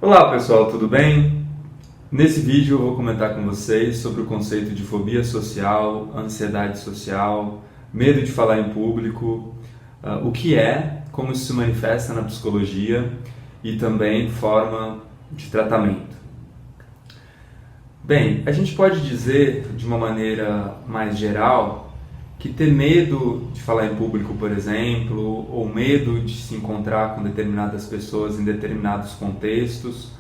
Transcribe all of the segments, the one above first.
Olá pessoal, tudo bem? Nesse vídeo eu vou comentar com vocês sobre o conceito de fobia social, ansiedade social, medo de falar em público, o que é, como isso se manifesta na psicologia e também forma de tratamento. Bem, a gente pode dizer de uma maneira mais geral que ter medo de falar em público, por exemplo, ou medo de se encontrar com determinadas pessoas em determinados contextos,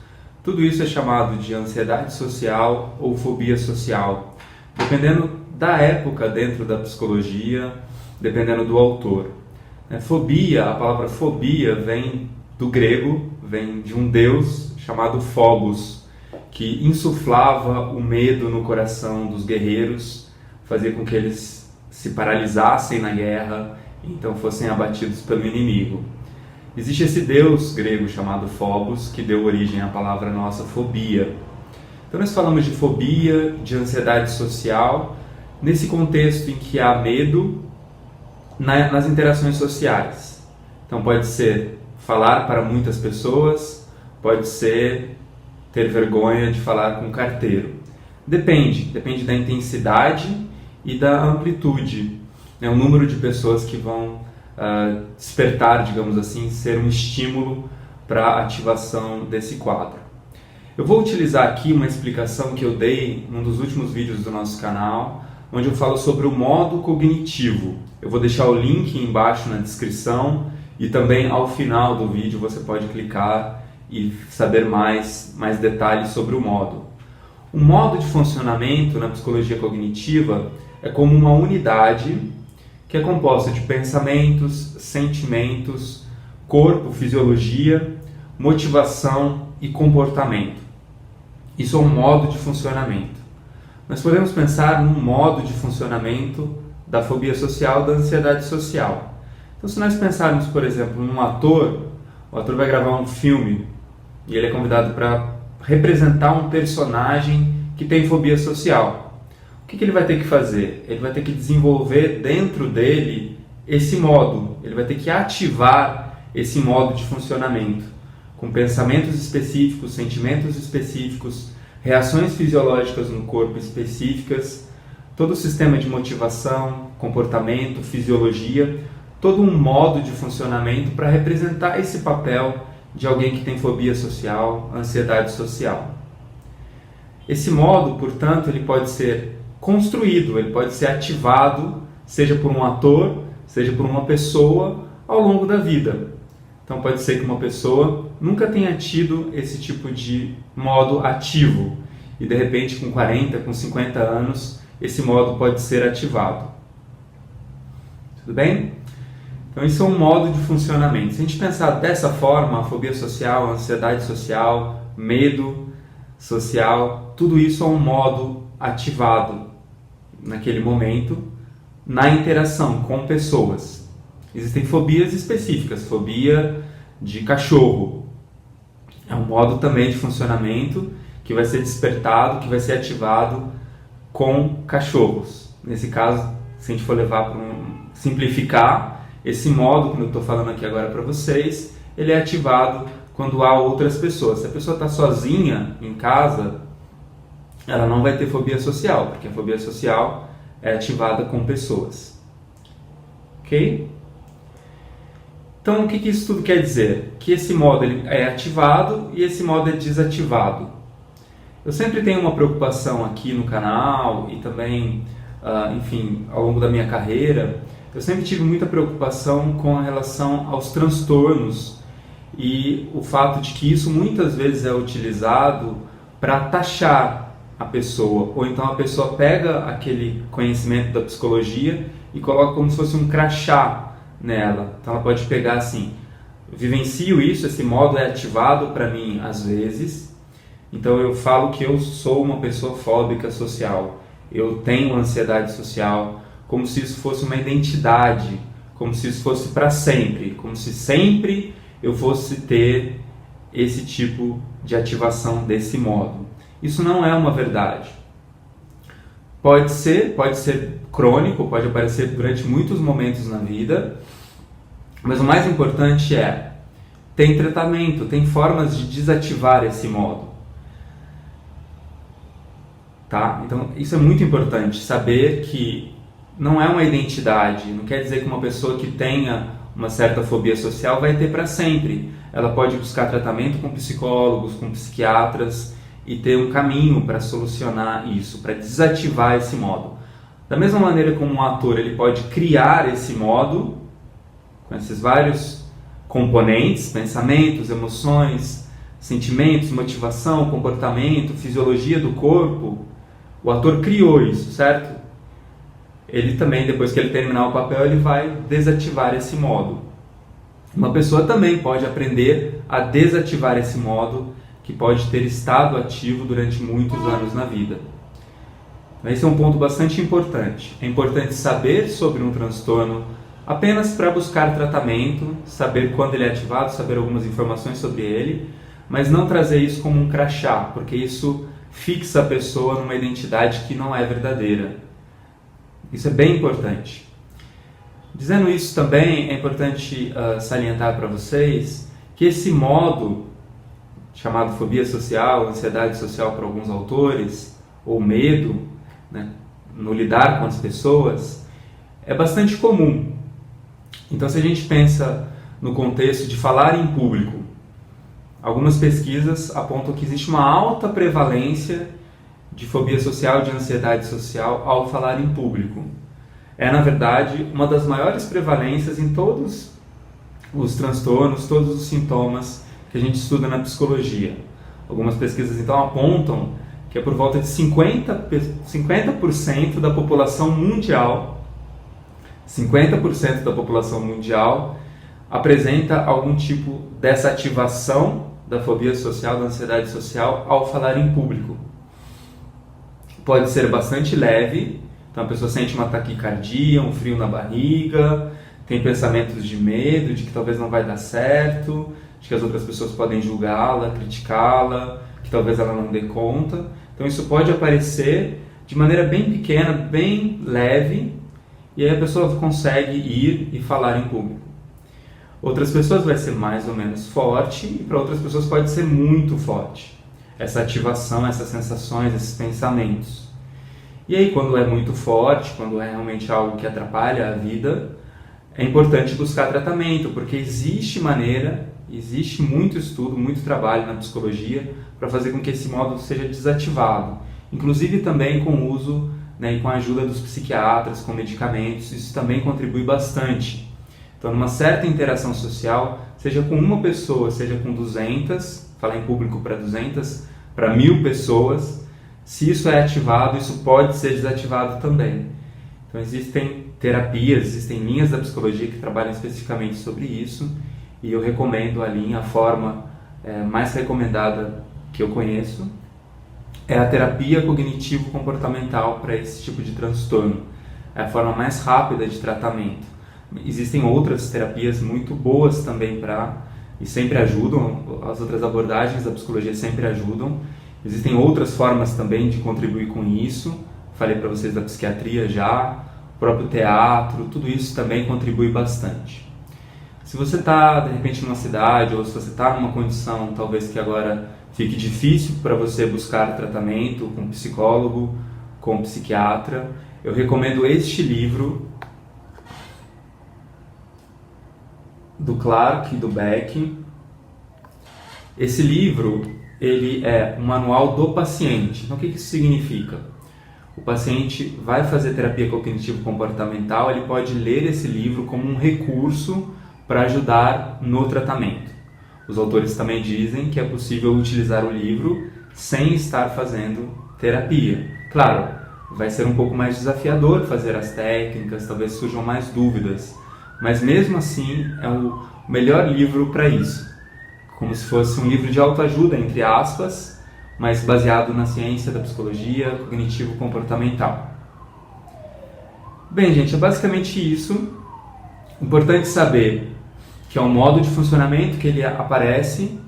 tudo isso é chamado de ansiedade social ou fobia social, dependendo da época dentro da psicologia, dependendo do autor. Fobia, a palavra fobia vem do grego, vem de um deus chamado Phobos, que insuflava o medo no coração dos guerreiros, fazia com que eles se paralisassem na guerra e então fossem abatidos pelo inimigo. Existe esse deus grego chamado Phobos, que deu origem à palavra nossa fobia. Então nós falamos de fobia, de ansiedade social, nesse contexto em que há medo nas interações sociais. Então pode ser falar para muitas pessoas, pode ser ter vergonha de falar com o carteiro. Depende da intensidade e da amplitude, o número de pessoas que vão despertar, digamos assim, ser um estímulo para a ativação desse quadro. Eu vou utilizar aqui uma explicação que eu dei num dos últimos vídeos do nosso canal, onde eu falo sobre o modo cognitivo. Eu vou deixar o link embaixo na descrição e também ao final do vídeo você pode clicar e saber mais detalhes sobre o modo. O modo de funcionamento na psicologia cognitiva é como uma unidade que é composta de pensamentos, sentimentos, corpo, fisiologia, motivação e comportamento. Isso é um modo de funcionamento. Nós podemos pensar num modo de funcionamento da fobia social, da ansiedade social. Então, se nós pensarmos, por exemplo, num ator, o ator vai gravar um filme e ele é convidado para representar um personagem que tem fobia social. O que ele vai ter que fazer? Ele vai ter que desenvolver dentro dele esse modo, ele vai ter que ativar esse modo de funcionamento, com pensamentos específicos, sentimentos específicos, reações fisiológicas no corpo específicas, todo o sistema de motivação, comportamento, fisiologia, todo um modo de funcionamento para representar esse papel de alguém que tem fobia social, ansiedade social. Esse modo, portanto, ele pode ser construído, ele pode ser ativado, seja por um ator, seja por uma pessoa, ao longo da vida. Então pode ser que uma pessoa nunca tenha tido esse tipo de modo ativo e de repente com 40, com 50 anos, esse modo pode ser ativado. Tudo bem? Então isso é um modo de funcionamento. Se a gente pensar dessa forma, a fobia social, a ansiedade social, medo social, tudo isso é um modo ativado naquele momento, na interação com pessoas. Existem fobias específicas, fobia de cachorro. É um modo também de funcionamento que vai ser despertado, que vai ser ativado com cachorros. Nesse caso, se a gente for levar para simplificar, esse modo que eu estou falando aqui agora para vocês, ele é ativado quando há outras pessoas. Se a pessoa está sozinha em casa, ela não vai ter fobia social, porque a fobia social é ativada com pessoas. Ok? Então, o que isso tudo quer dizer? Que esse modo ele é ativado e esse modo é desativado. Eu sempre tenho uma preocupação aqui no canal e também, enfim, ao longo da minha carreira, eu sempre tive muita preocupação com a relação aos transtornos e o fato de que isso muitas vezes é utilizado para taxar a pessoa, ou então a pessoa pega aquele conhecimento da psicologia e coloca como se fosse um crachá nela. Então ela pode pegar assim, vivencio isso, esse modo é ativado para mim às vezes, então eu falo que eu sou uma pessoa fóbica social, eu tenho ansiedade social, como se isso fosse uma identidade, como se isso fosse para sempre, como se sempre eu fosse ter esse tipo de ativação desse modo. Isso não é uma verdade. Pode ser crônico, pode aparecer durante muitos momentos na vida, mas o mais importante é tem tratamento, tem formas de desativar esse modo. Tá? Então, isso é muito importante, saber que não é uma identidade, não quer dizer que uma pessoa que tenha uma certa fobia social vai ter para sempre. Ela pode buscar tratamento com psicólogos, com psiquiatras e ter um caminho para solucionar isso, para desativar esse modo. Da mesma maneira como um ator ele pode criar esse modo, com esses vários componentes, pensamentos, emoções, sentimentos, motivação, comportamento, fisiologia do corpo, o ator criou isso, certo? Ele também, depois que ele terminar o papel, ele vai desativar esse modo. Uma pessoa também pode aprender a desativar esse modo que pode ter estado ativo durante muitos anos na vida. Esse é um ponto bastante importante. É importante saber sobre um transtorno apenas para buscar tratamento, saber quando ele é ativado, saber algumas informações sobre ele, mas não trazer isso como um crachá, porque isso fixa a pessoa numa identidade que não é verdadeira. Isso é bem importante. Dizendo isso também, é importante salientar para vocês que esse modo, chamado fobia social, ansiedade social para alguns autores, ou medo, né, no lidar com as pessoas, é bastante comum. Então, se a gente pensa no contexto de falar em público, algumas pesquisas apontam que existe uma alta prevalência de fobia social, de ansiedade social ao falar em público. É, na verdade, uma das maiores prevalências em todos os transtornos, todos os sintomas que a gente estuda na psicologia. Algumas pesquisas, então, apontam que é por volta de 50% da população mundial, 50% da população mundial apresenta algum tipo dessa ativação da fobia social, da ansiedade social ao falar em público. Pode ser bastante leve, então a pessoa sente uma taquicardia, um frio na barriga, tem pensamentos de medo, de que talvez não vai dar certo, de que as outras pessoas podem julgá-la, criticá-la, que talvez ela não dê conta. Então isso pode aparecer de maneira bem pequena, bem leve, e aí a pessoa consegue ir e falar em público. Outras pessoas vai ser mais ou menos forte, e para outras pessoas pode ser muito forte. Essa ativação, essas sensações, esses pensamentos. E aí, quando é muito forte, quando é realmente algo que atrapalha a vida, é importante buscar tratamento, porque existe maneira, existe muito estudo, muito trabalho na psicologia para fazer com que esse modo seja desativado. Inclusive também com o uso, né, e com a ajuda dos psiquiatras, com medicamentos, isso também contribui bastante. Então, numa certa interação social, seja com uma pessoa, seja com 200, falar em público para 200, para 1000 pessoas, se isso é ativado, isso pode ser desativado também. Então, existem terapias, existem linhas da psicologia que trabalham especificamente sobre isso, e eu recomendo a linha, a forma mais recomendada que eu conheço, é a terapia cognitivo-comportamental para esse tipo de transtorno. É a forma mais rápida de tratamento. Existem outras terapias muito boas também e sempre ajudam, as outras abordagens da psicologia sempre ajudam. Existem outras formas também de contribuir com isso. Falei para vocês da psiquiatria já, o próprio teatro, tudo isso também contribui bastante. Se você está, de repente, numa cidade, ou se você está numa condição, talvez que agora fique difícil para você buscar tratamento com psicólogo, com psiquiatra, eu recomendo este livro, do Clark e do Beck. Esse livro, ele é um manual do paciente. Então, o que isso significa? O paciente vai fazer terapia cognitivo-comportamental, ele pode ler esse livro como um recurso para ajudar no tratamento. Os autores também dizem que é possível utilizar o livro sem estar fazendo terapia. Claro, vai ser um pouco mais desafiador fazer as técnicas, talvez surjam mais dúvidas, mas mesmo assim é o melhor livro para isso. Como se fosse um livro de autoajuda, entre aspas, mas baseado na ciência da psicologia cognitivo-comportamental. Bem, gente, é basicamente isso. Importante saber que é um modo de funcionamento que ele aparece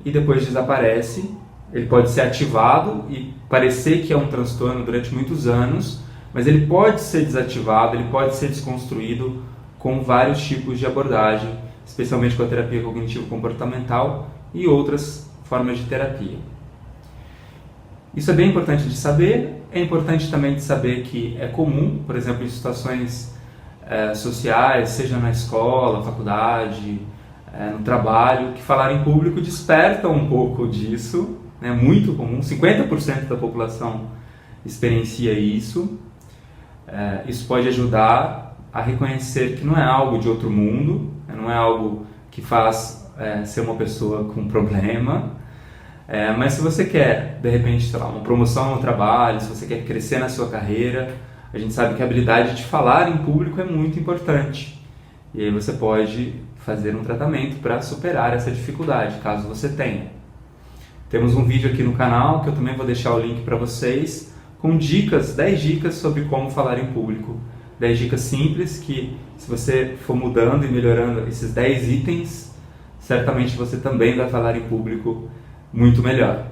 e depois desaparece. Ele pode ser ativado e parecer que é um transtorno durante muitos anos, mas ele pode ser desativado, ele pode ser desconstruído com vários tipos de abordagem, especialmente com a terapia cognitivo-comportamental e outras formas de terapia. Isso é bem importante de saber. É importante também de saber que é comum, por exemplo, em situações sociais, seja na escola, faculdade, no trabalho, que falar em público desperta um pouco disso, né? Muito comum, 50% da população experiencia isso. Isso pode ajudar a reconhecer que não é algo de outro mundo, não é algo que faz ser uma pessoa com problema, mas se você quer, de repente, sei lá, uma promoção no trabalho, se você quer crescer na sua carreira, a gente sabe que a habilidade de falar em público é muito importante. E aí você pode fazer um tratamento para superar essa dificuldade, caso você tenha. Temos um vídeo aqui no canal, que eu também vou deixar o link para vocês, com dicas, 10 dicas sobre como falar em público. 10 dicas simples que, se você for mudando e melhorando esses 10 itens, certamente você também vai falar em público muito melhor.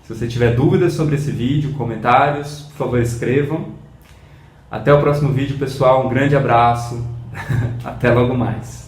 Se você tiver dúvidas sobre esse vídeo, comentários, por favor escrevam. Até o próximo vídeo, pessoal. Um grande abraço. Até logo mais.